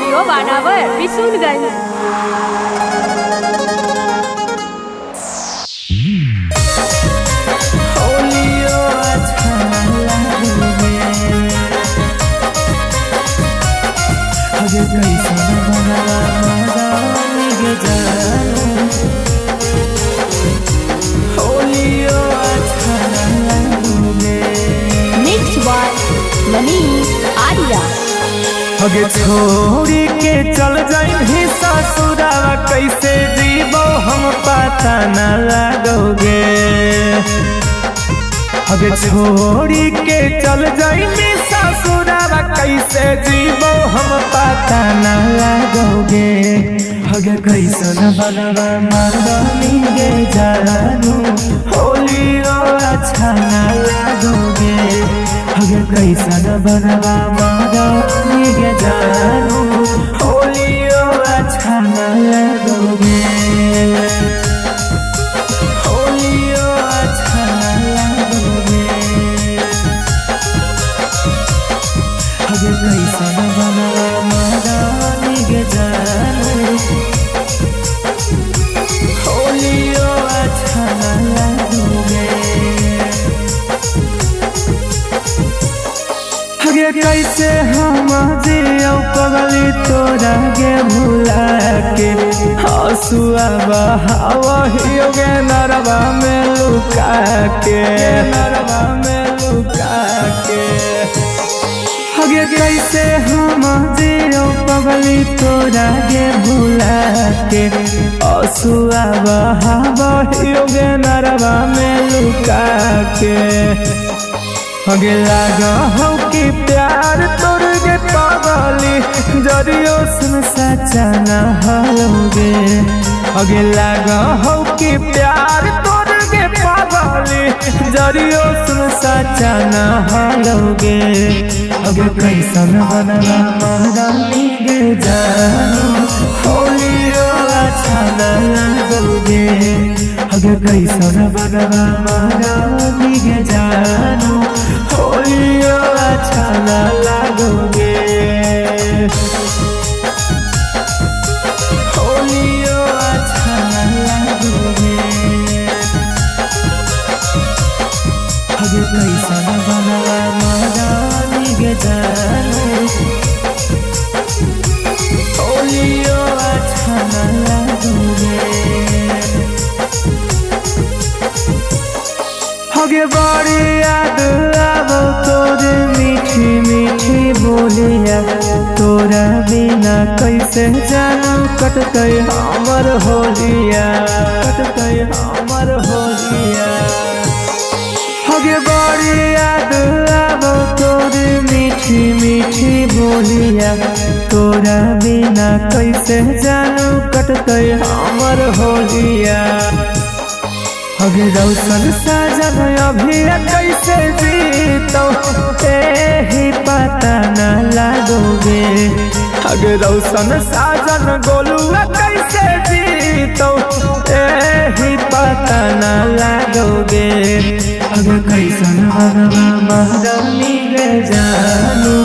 Studio बानावर बिशुनगंज। हगे छोड़ी के चल जाई भी ससुरावा कैसे जीवो हम पता न लगोगे। हगे छोड़ी के चल जाई भी ससुरावा कैसे जीवो हम पता न लगोगे। हगे कैसन बनवा मरनी गे जानू होली अच्छा न लगोगे। हगे कैसन बनवा मरनी गे जानू होली अच्छा न लगोगे। होली अच्छा न लगोगे। हगे कैसन बनवा मरनी गे जानू होली अच्छा न लगोगे। हगे कैसे हम जियो पगली तोरा गे भुला के हसुआ बहावहियोगे नरवा में लुका के। नरवा में लुका के हगे कैसे हम जियो पगली तोरा गे भुला के हसुआ बहावहियोगे नरवा में लुका के। हगे लागा हो कि प्यार तोर गे पागली जरियो सुन सच्चा न होगे। हगे लागा हो कि प्यार तोर गे पागली जरियो सुन सच्चा न होगे। हगे कैसन बनवा मरनी गे जानू होली अच्छा न लगोगे। हगे कैसन बनवा मरनी गे जानू होली अच्छा न लगोगे। होली अच्छा न लगोगे। हगे कैसन बनवा मरनी गे जानू होली अच्छा न लगोगे। हगे बड़ी याद आवो तोरे मीठी मीठी बोलिया तोरा बिना कैसे जानू कटते हमर होलिया। कटते हमर होलिया। हगे बड़ी याद आवो तोरे मीठी मीठी बोलिया तोरा बिना कैसे जानू कटते हमर होलिया। हगे रौशन साजन अभी कैसे जीतो ही पता न लगोगे। हगे रौशन साजन गोलुआ कैसे जीतो ही पता न लगोगे। हगे कैसन बनवा मरनी गे जानू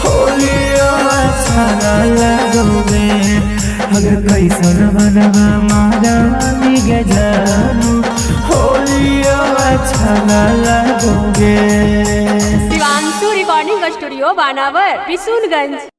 होली अच्छा न लगोगे। हगे कैसन बनवा मरनी गे जानू होली अच्छा न लगोगे। शिवांशु रिकॉर्डिंग स्टूडियो बानावर बिशुनगंज।